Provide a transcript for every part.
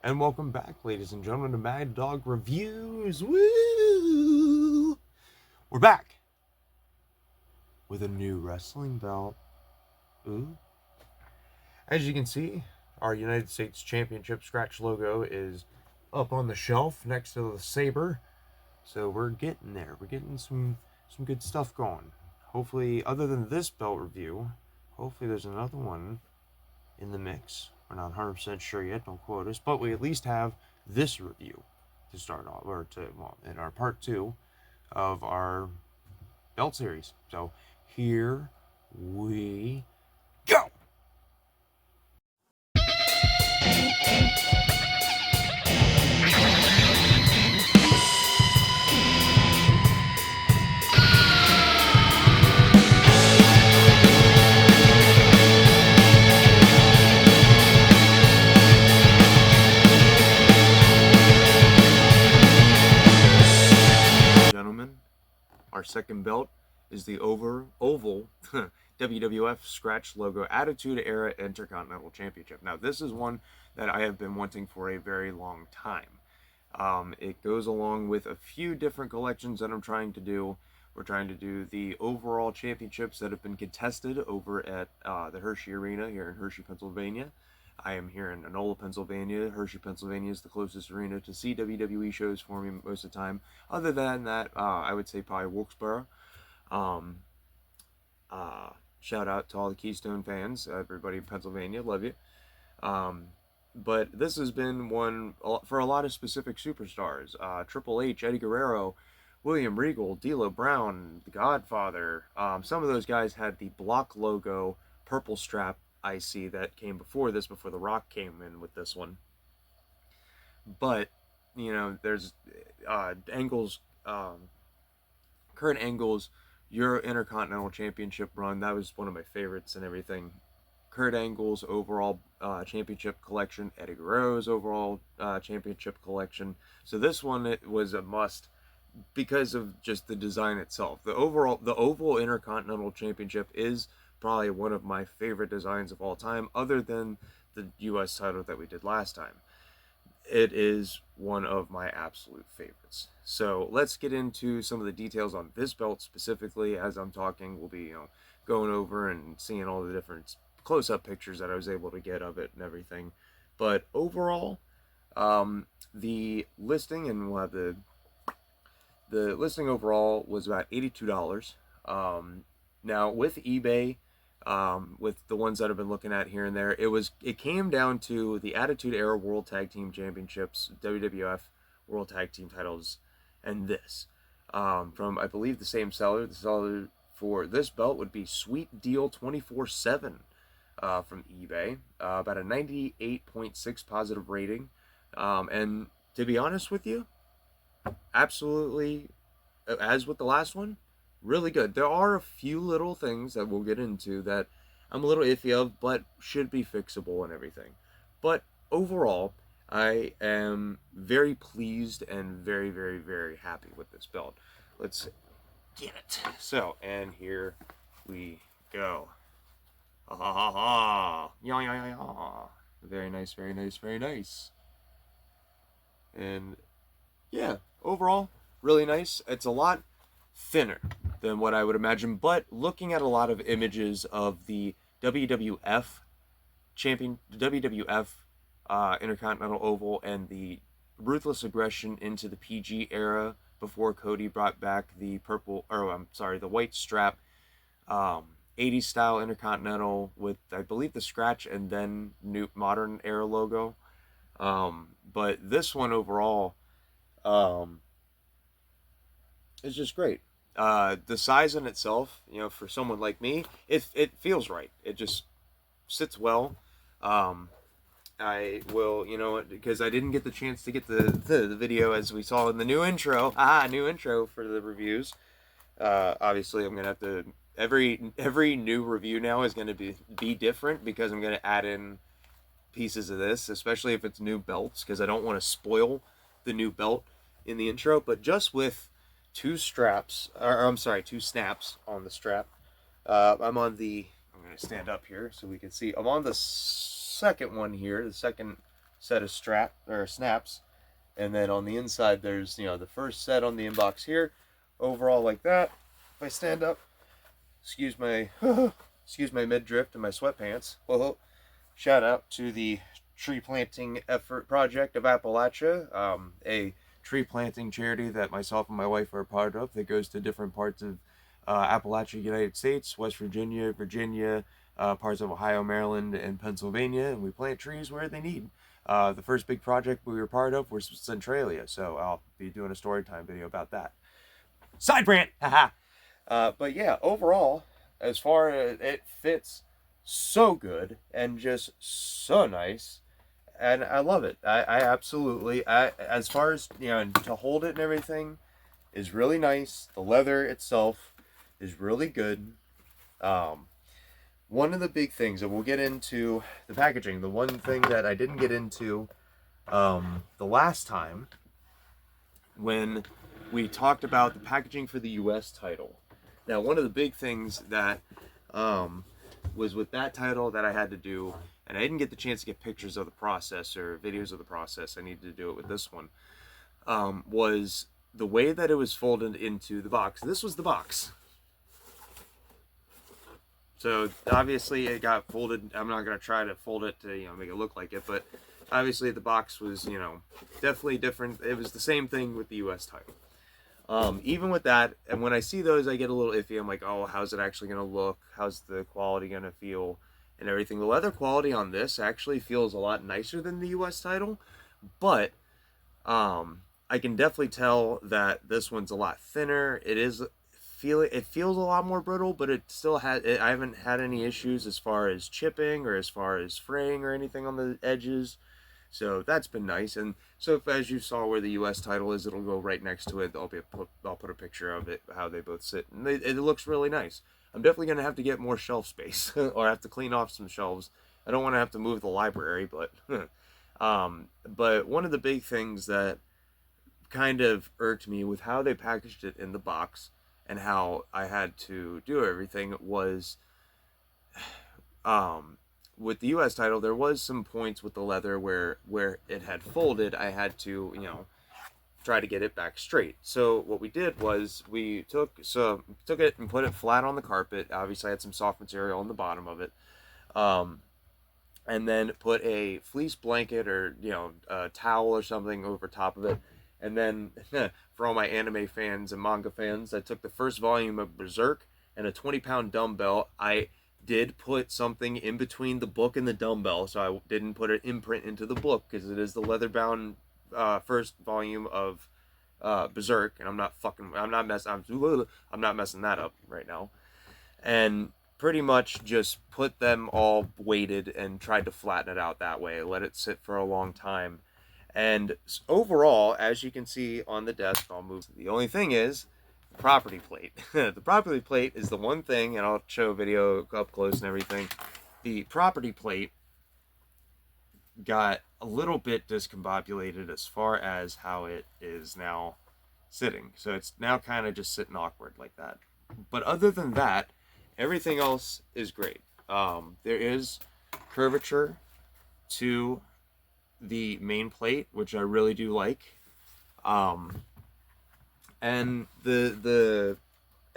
And welcome back, ladies and gentlemen, to Mad Dog Reviews. Woo! We're back with a new wrestling belt. Ooh. As you can see, our United States Championship scratch logo is up on the shelf next to the saber. So we're getting there. We're getting some good stuff going. Hopefully, other than this belt review, hopefully there's another one in the mix. We're not 100% sure yet, don't quote us, but we at least have this review to start off, or in our part two of our belt series. So here we go. Gentlemen, our second belt is the oval WWF scratch logo Attitude Era Intercontinental Championship. Now, this is one that I have been wanting for a very long time. It goes along with a few different collections that I'm trying to do. We're trying to do the overall championships that have been contested over at the Hershey Arena here in Hershey, Pennsylvania. I am here in Enola, Pennsylvania. Hershey, Pennsylvania is the closest arena to see WWE shows for me most of the time. Other than that, I would say probably Wilkesboro. Um, Shout out to all the Keystone fans, everybody in Pennsylvania, love you. But this has been one for a lot of specific superstars. Triple H, Eddie Guerrero, William Regal, D'Lo Brown, The Godfather. Some of those guys had the block logo purple strap IC that came before The Rock came in with this one. But, there's Angle's, Kurt Angle's Euro Intercontinental Championship run. That was one of my favorites and everything. Kurt Angle's overall championship collection, Eddie Guerrero's overall championship collection. So this one, it was a must because of just the design itself. The oval Intercontinental Championship is probably one of my favorite designs of all time, other than the U.S. title that we did last time. It is one of my absolute favorites. So let's get into some of the details on this belt specifically. As I'm talking, we'll be going over and seeing all the different close-up pictures that I was able to get of it and everything. But overall, the listing, and we'll have the listing overall was about $82. Now with eBay, with the ones that I've been looking at here and there, it came down to the Attitude Era World Tag Team Championships, WWF World Tag Team titles, and this. From, I believe, the same seller. The seller for this belt would be Sweet Deal 24/7 from eBay. About a 98.6 positive rating. And to be honest with you, absolutely, as with the last one, really good. There are a few little things that we'll get into that I'm a little iffy of, but should be fixable and everything. But overall, I am very pleased and very, very, very happy with this belt. Let's get it. So, and here we go. Ha ha ha ha. Ya ya ya ya. Very nice, very nice, very nice. And yeah, overall, really nice. It's a lot thinner than what I would imagine, but looking at a lot of images of the WWF Intercontinental Oval and the Ruthless Aggression into the PG era before Cody brought back the the white strap, 80s style Intercontinental with, I believe, the scratch and then new modern era logo. But this one overall, is just great. The size in itself, for someone like me, it feels right. It just sits well. I will, because I didn't get the chance to get the video as we saw in the new intro. New intro for the reviews. Obviously, I'm gonna have to every new review now is gonna be different because I'm gonna add in pieces of this, especially if it's new belts, because I don't want to spoil the new belt in the intro. But just with two snaps on the strap. I'm going to stand up here so we can see. I'm on the second one here, the second set of strap or snaps, and then on the inside there's, you know, the first set on the inbox here, overall like that. If I stand up, excuse my excuse my mid drift and my sweatpants. Whoa. Shout out to the tree planting effort project of Appalachia, a tree planting charity that myself and my wife are a part of that goes to different parts of Appalachia, United States, West Virginia, Virginia, parts of Ohio, Maryland, and Pennsylvania, and we plant trees where they need. The first big project we were part of was Centralia, so I'll be doing a story time video about that. Side rant, haha. But yeah, overall, as far as it fits so good and just so nice, and I love it. I absolutely, as far as, you know, to hold it and everything is really nice. The leather itself is really good. One of the big things, and we'll get into the packaging, the one thing that I didn't get into the last time when we talked about the packaging for the US title. Now, one of the big things that was with that title that I had to do, and I didn't get the chance to get pictures of the process or videos of the process, I needed to do it with this one, was the way that it was folded into the box. This was the box. So obviously it got folded. I'm not going to try to fold it to, you know, make it look like it, but obviously the box was, you know, definitely different. It was the same thing with the US title. Even with that, and when I see those, I get a little iffy. I'm like, oh, how's it actually going to look? How's the quality going to feel and everything? The leather quality on this actually feels a lot nicer than the US title, but I can definitely tell that this one's a lot thinner. It feels a lot more brittle, but it still has, I haven't had any issues as far as chipping or as far as fraying or anything on the edges. So that's been nice. And so if, as you saw where the US title is, it'll go right next to it. I'll put a picture of it, how they both sit. And it looks really nice. I'm definitely going to have to get more shelf space or have to clean off some shelves. I don't want to have to move the library, but but one of the big things that kind of irked me with how they packaged it in the box and how I had to do everything was with the US title, there was some points with the leather where it had folded. I had to, you know, try to get it back straight. So what we did was we took it and put it flat on the carpet. Obviously I had some soft material on the bottom of it, and then put a fleece blanket or, you know, a towel or something over top of it. And then for all my anime fans and manga fans, I took the first volume of Berserk and a 20-pound dumbbell. I did put something in between the book and the dumbbell, so I didn't put an imprint into the book because it is the leather-bound first volume of Berserk, and I'm not messing that up right now. And pretty much just put them all weighted and tried to flatten it out that way. Let it sit for a long time. And overall, as you can see on the desk, I'll move. The only thing is the property plate. The property plate is the one thing, and I'll show a video up close and everything. The property plate got a little bit discombobulated as far as how it is now sitting. So it's now kind of just sitting awkward like that. But other than that, everything else is great. There is curvature to the main plate, which I really do like, and the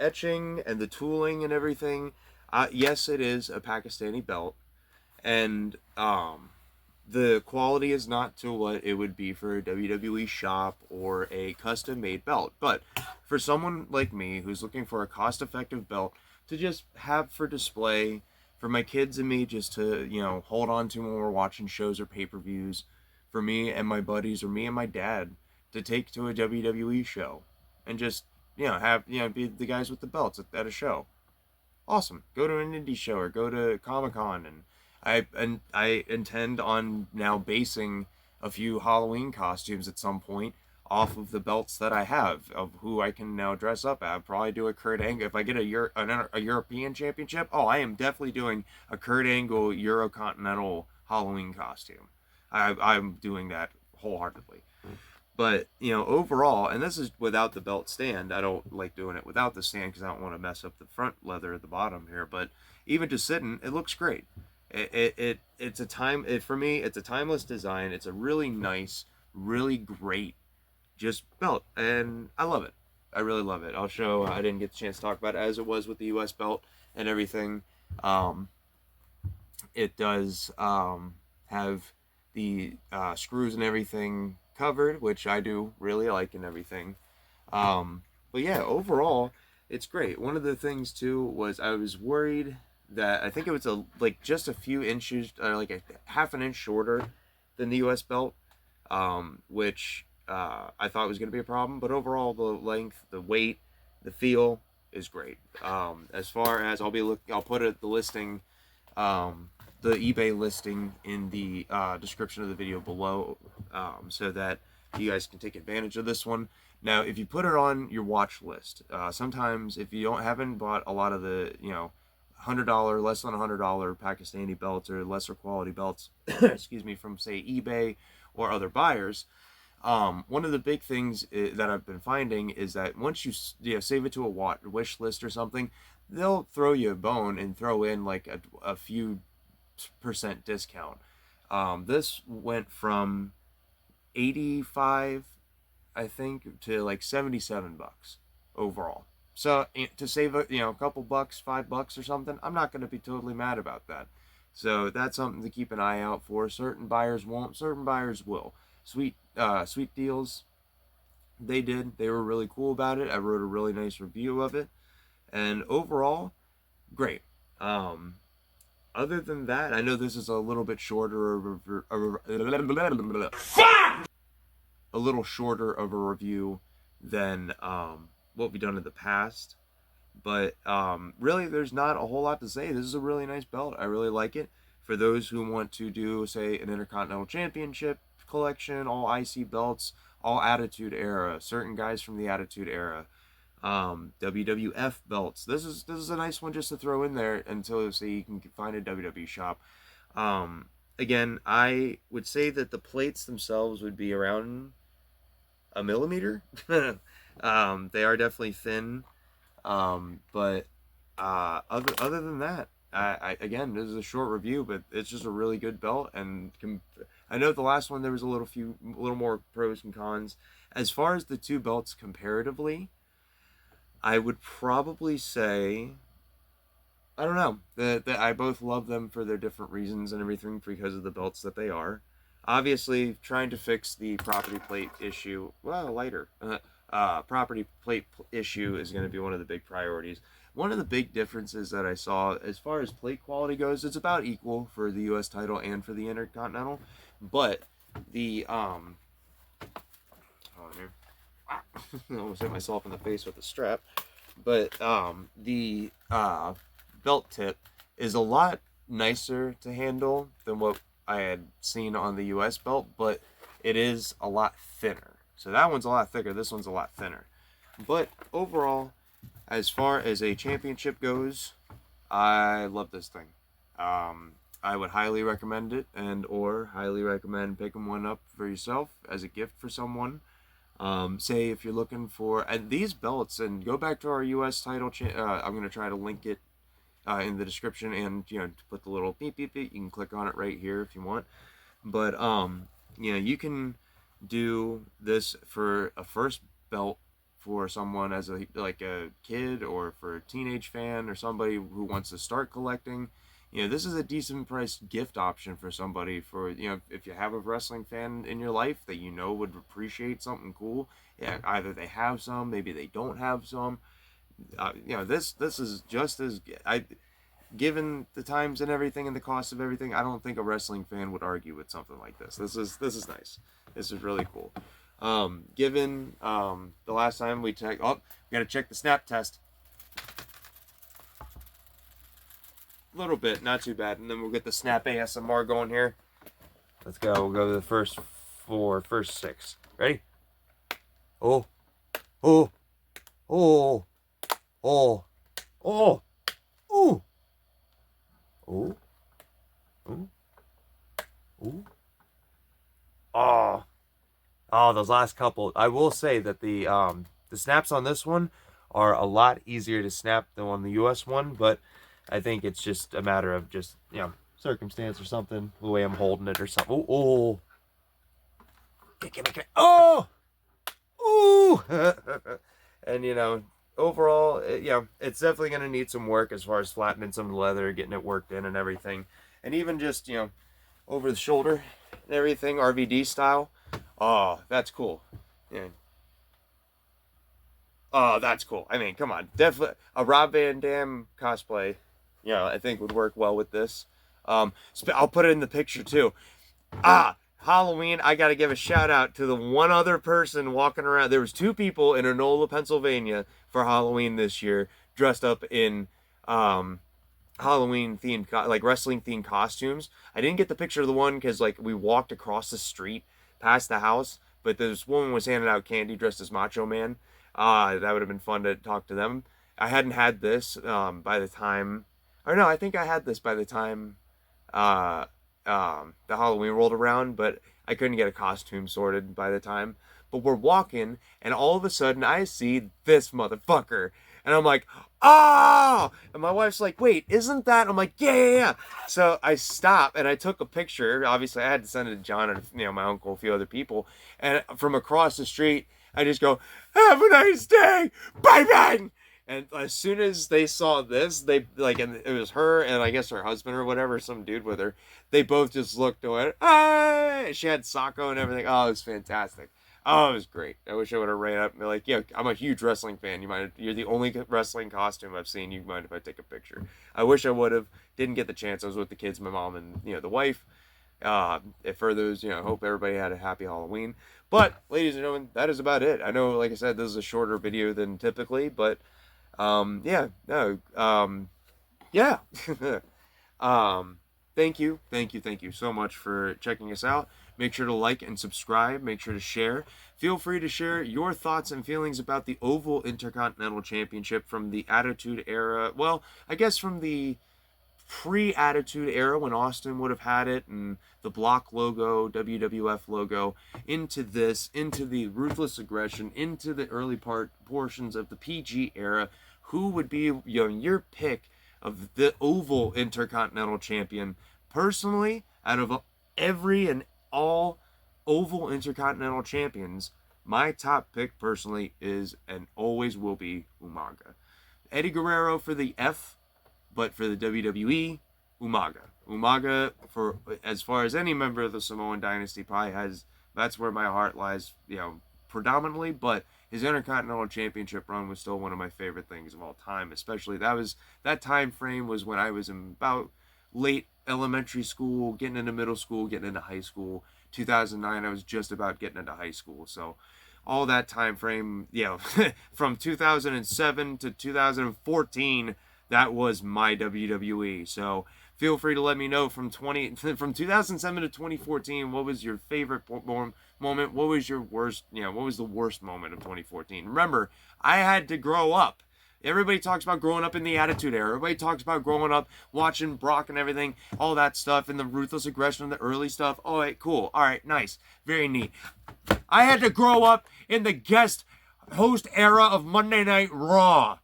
etching and the tooling and everything. Yes, it is a Pakistani belt, and the quality is not to what it would be for a WWE shop or a custom made belt, but for someone like me who's looking for a cost-effective belt to just have for display for my kids and me, just to, you know, hold on to when we're watching shows or pay-per-views, for me and my buddies or me and my dad to take to a WWE show and just, you know, have, you know, be the guys with the belts at a show. Awesome. Go to an indie show or go to Comic-Con, and I intend on now basing a few Halloween costumes at some point off of the belts that I have of who I can now dress up at. I'll probably do a Kurt Angle if I get a European Championship. Oh, I am definitely doing a Kurt Angle Eurocontinental Halloween costume. I'm doing that wholeheartedly. But, you know, overall, and this is without the belt stand. I don't like doing it without the stand because I don't want to mess up the front leather at the bottom here. But even just sitting, it looks great. It's a for me, it's a timeless design. It's a really nice, really great just belt, and I love it. I really love it. I'll show. I didn't get the chance to talk about it as it was with the U.S. belt and everything. Um, it does have the screws and everything covered, which I do really like and everything. But yeah, overall, it's great. One of the things too was I was worried that I think it was like just a few inches, like a half an inch shorter than the U.S. belt, which I thought was going to be a problem. But overall, the length, the weight, the feel is great. As far as I'll put the listing, the eBay listing in the description of the video below, so that you guys can take advantage of this one. Now, if you put it on your watch list, sometimes if you haven't bought a lot of the $100, less than $100 Pakistani belts or lesser quality belts, excuse me, from say eBay or other buyers, one of the big things that I've been finding is that once you save it to a wish list or something, they'll throw you a bone and throw in like a few percent discount. This went from 85, I think, to like $77 overall. So to save a couple bucks, $5 or something, I'm not going to be totally mad about that. So that's something to keep an eye out for. Certain buyers won't, certain buyers will. Sweet deals. They did. They were really cool about it. I wrote a really nice review of it, and overall, great. Other than that, I know this is a little bit shorter a little shorter of a review than what we've done in the past. But really, there's not a whole lot to say. This is a really nice belt. I really like it. For those who want to do, say, an Intercontinental Championship collection, all IC belts, all Attitude Era, certain guys from the Attitude Era, WWF belts. This is a nice one just to throw in there until say you can find a WWE shop. Again, I would say that the plates themselves would be around a millimeter. They are definitely thin, but other than that, again, this is a short review, but it's just a really good belt. And I know the last one there was a little more pros and cons. As far as the two belts comparatively, I would probably say, I don't know, that I both love them for their different reasons and everything because of the belts that they are. Obviously, trying to fix the property plate issue, well, lighter, property plate issue is going to be one of the big priorities. One of the big differences that I saw as far as plate quality goes, it's about equal for the U.S. title and for the Intercontinental, but the oh, here. I almost hit myself in the face with the strap. But the belt tip is a lot nicer to handle than what I had seen on the US belt, but it is a lot thinner. So that one's a lot thicker, this one's a lot thinner. But overall, as far as a championship goes, I love this thing. I would highly recommend it, and or highly recommend picking one up for yourself as a gift for someone. Say if you're looking for and these belts, and go back to our U.S. title. I'm gonna try to link it in the description, and to put the little beep beep beep. You can click on it right here if you want. But you can do this for a first belt for someone as a kid, or for a teenage fan, or somebody who wants to start collecting. This is a decent priced gift option for somebody, for if you have a wrestling fan in your life that would appreciate something cool. Yeah, either they have some, maybe they don't have some. This is just as given the times and everything and the cost of everything. I don't think a wrestling fan would argue with something like this. This is nice. This is really cool. Given the last time we checked, we gotta check the snap test. Little bit, not too bad, and then we'll get the snap ASMR going here. Let's go. We'll go to the first six. Ready? Oh, oh, oh, oh, oh, oh, oh, oh, oh. Oh, those last couple. I will say that the snaps on this one are a lot easier to snap than on the US one, but I think it's just a matter of just circumstance or something. The way I'm holding it or something. Oh, oh, ooh. And you know, overall, it's definitely gonna need some work as far as flattening some of the leather, getting it worked in and everything, and even just over the shoulder and everything, RVD style. Oh, that's cool. Yeah. Oh, that's cool. I mean, come on, definitely a Rob Van Dam cosplay. I think would work well with this. I'll put it in the picture too. Halloween, I got to give a shout out to the one other person walking around. There was two people in Enola, Pennsylvania for Halloween this year dressed up in um, Halloween themed, like wrestling themed costumes. I didn't get the picture of the one because like we walked across the street past the house, but this woman was handing out candy dressed as Macho Man. That would have been fun to talk to them. I hadn't had this by the time, or no, I think I had this by the time uh, the Halloween rolled around, but I couldn't get a costume sorted by the time. But we're walking, and all of a sudden I see this motherfucker. And I'm like, oh! And my wife's like, wait, isn't that? I'm like, yeah, yeah, yeah. So I stop and I took a picture. Obviously, I had to send it to John and my uncle, a few other people. And from across the street, I just go, have a nice day, bye bye. And as soon as they saw this, they like, and it was her and I guess her husband or whatever, some dude with her. They both just looked away. Ah! She had Sacco and everything. Oh, it was fantastic. Oh, it was great. I wish I would have ran up and be like, yeah, I'm a huge wrestling fan. You're the only wrestling costume I've seen. You mind if I take a picture? I wish I would have. Didn't get the chance. I was with the kids, my mom, and the wife. For those, hope everybody had a happy Halloween. But, ladies and gentlemen, that is about it. I know, like I said, this is a shorter video than typically, but yeah, no, yeah. um, thank you so much for checking us out. Make sure to like and subscribe. Make sure to share. Feel free to share your thoughts and feelings about the Oval Intercontinental Championship from the Attitude Era. Well, I guess from the pre-Attitude Era when Austin would have had it and the block logo, WWF logo, into the Ruthless Aggression, into the early portions of the PG era. Who would be your pick of the Oval Intercontinental Champion? Personally, out of every and all Oval Intercontinental Champions, my top pick personally is and always will be Umaga. Eddie Guerrero for the F, but for the WWE, Umaga. Umaga, for as far as any member of the Samoan Dynasty, probably has, that's where my heart lies, predominantly, but his Intercontinental Championship run was still one of my favorite things of all time. Especially that time frame was when I was in about late elementary school, getting into middle school, getting into high school. 2009, I was just about getting into high school. So all that time frame, from 2007 to 2014, that was my WWE. So feel free to let me know from 2007 to 2014, what was your favorite moment? What was your worst, what was the worst moment of 2014? Remember, I had to grow up. Everybody talks about growing up in the Attitude Era. Everybody talks about growing up watching Brock and everything, all that stuff, and the Ruthless Aggression and the early stuff. All right, cool. All right, nice. Very neat. I had to grow up in the guest host era of Monday Night Raw.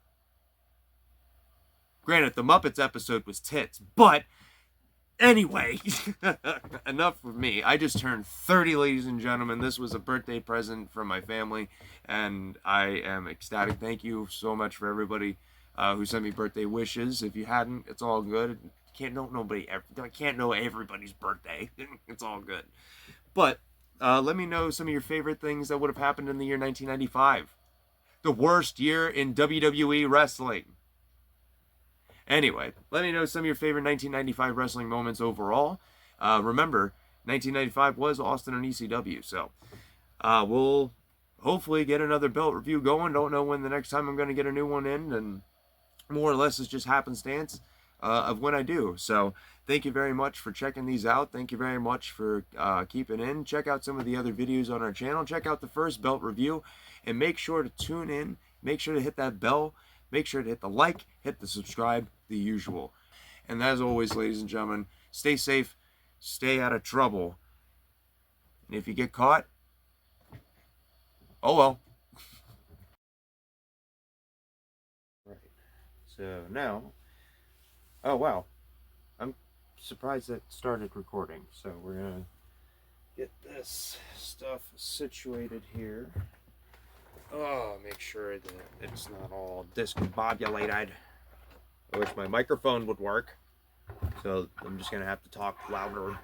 Granted, the Muppets episode was tits, but anyway, enough of me. I just turned 30, ladies and gentlemen. This was a birthday present from my family, and I am ecstatic. Thank you so much for everybody who sent me birthday wishes. If you hadn't, it's all good. I can't know everybody's birthday. It's all good. But let me know some of your favorite things that would have happened in the year 1995. The worst year in WWE wrestling. Anyway, let me know some of your favorite 1995 wrestling moments overall. Remember, 1995 was Austin and ECW, so we'll hopefully get another belt review going. Don't know when the next time I'm going to get a new one in, and more or less it's just happenstance of when I do. So thank you very much for checking these out. Thank you very much for keeping in. Check out some of the other videos on our channel. Check out the first belt review, and make sure to tune in. Make sure to hit that bell. Make sure to hit the like, hit the subscribe, the usual. And as always, ladies and gentlemen, stay safe, stay out of trouble. And if you get caught, oh well. Right. So now, oh wow, I'm surprised that started recording. So we're gonna get this stuff situated here. Oh, make sure that it's not all discombobulated. I wish my microphone would work. So I'm just gonna have to talk louder.